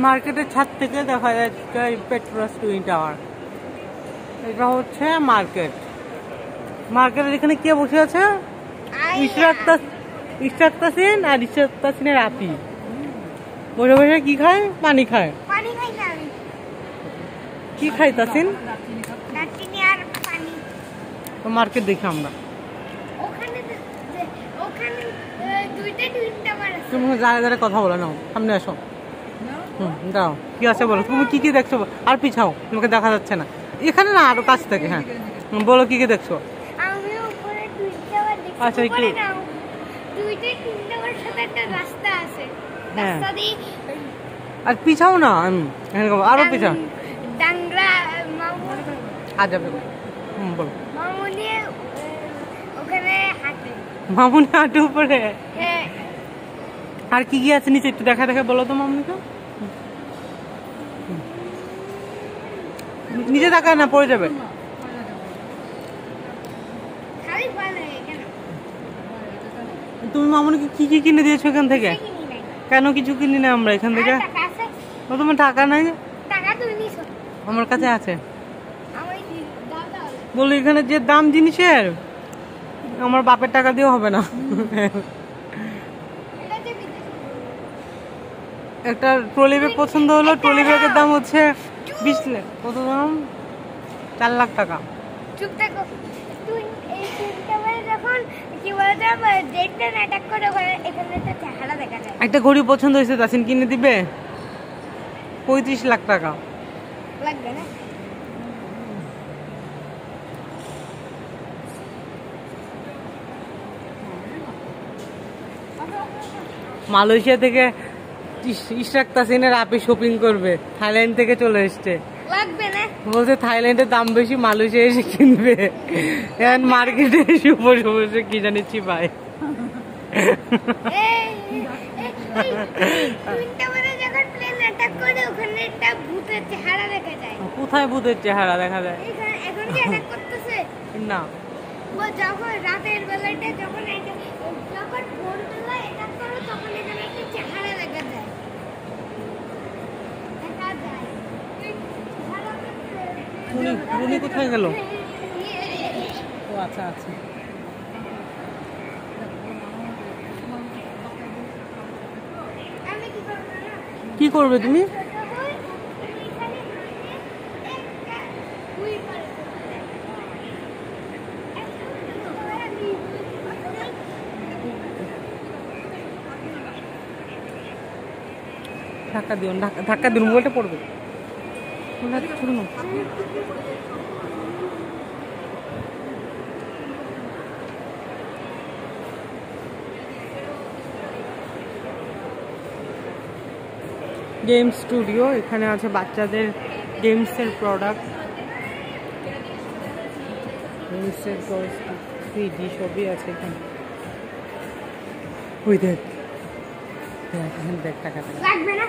মার্কেটের ছাদ থেকে দেখা যাচ্ছে পেট্রোনাস টুইন টাওয়ার। এটা হচ্ছে মার্কেট। মার্কেটের এখানে কে বসে আছে? ইশরাক তাসিন আর ইশরাক তাসিনের আপি বসে বসে কি খায়? পানি খায়। কি খাই তাসিন? মার্কেট দেখি আমরা। তুমি জায়গায় জায়গায় কথা বলে নাও, সামনে আসো। দাও, কি আছে বলো, তুমি কি কি দেখছো? আর পিছাও, তোমাকে দেখা যাচ্ছে না। এখানে না, আরো কাছ থেকে। হ্যাঁ বলো, কি কি দেখছো? আচ্ছা একটু। হ্যাঁ আর পিছাও না, আরো পিছাও। আচ্ছা বলো। মামুনি হাঁটে উপরে। আর কি কি আছে নিচে একটু দেখা দেখা বলো তো মামুনিকে। নিচে তাকায় না, পড়ে যাবে। তুমি মামুনিকে কি কি কিনে দিয়েছো এখান থেকে? কেন কিছু কিনি না আমরা এখান থেকে? তোমার টাকা নাই? আমার কাছে আছে। বলি এখানে যে দাম জিনিসের, আমার বাপের টাকা দিয়েও হবে না। একটা ট্রলি ব্যাগ পছন্দ হলো, ট্রলি ব্যাগের দাম হচ্ছে 20 লাখ। কত দাম? 4 লাখ টাকা। একটা ঘড়ি পছন্দ হয়েছে, তাসিন কিনে দিবে? 35 লাখ টাকা লাগবে না? মালয়েশিয়া থেকে ইশরাক তাসিনের আপি শপিং করবে, থাইল্যান্ড থেকে চলে এসছে। লাগবে না বলছে, থাইল্যান্ডের দাম বেশি, মালয়েশিয়া এসে কিনবে। এখন মার্কেটে এসে বসে বসে কি জানি চিবায়। কোথায় ভূতের চেহারা দেখা যায়? না, যখন রাতের বেলাটা, যখন ভোরবেলা এটা করো, তখন এখানে একটা চেহারা দেখা যায়। রুনি কোথায় গেল? ও আচ্ছা আচ্ছা। কি করবে তুমি? ধাক্কা দিও, ধাক্কা দিও, মোবাইলটা পড়বে। গেম স্টুডিও, এখানে আছে বাচ্চাদের গেমসের প্রোডাক্ট, গেমসের সিডি সবই আছে এখানে। ওই দেখ দেখ, টাকা লাগবে না।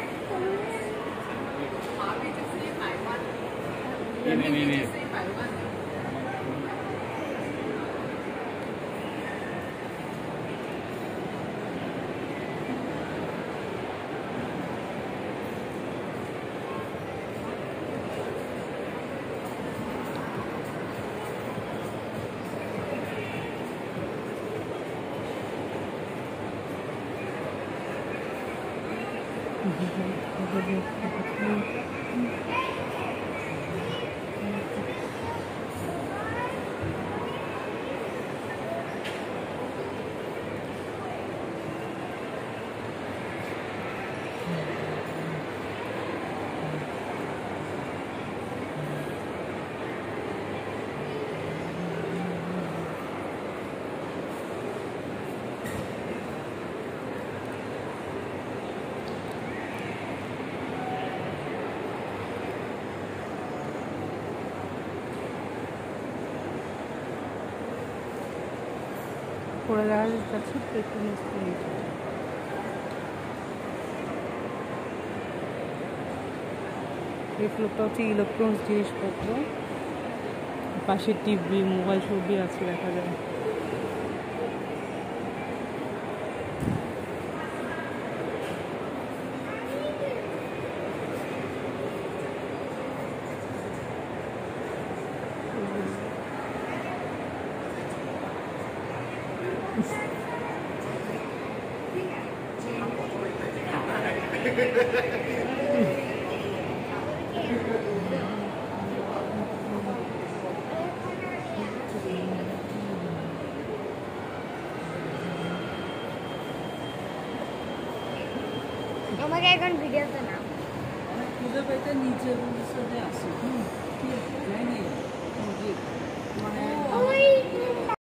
পড়ে যাওয়ার কাছে এই ফ্লোরটা হচ্ছে ইলেকট্রনিক্স জিনিসপত্র, পাশে টিভি, মোবাইল ছবি আছে দেখা যায়। আমাকে এখন ভিডিওতে না খুঁজে পেতে নিচে আসি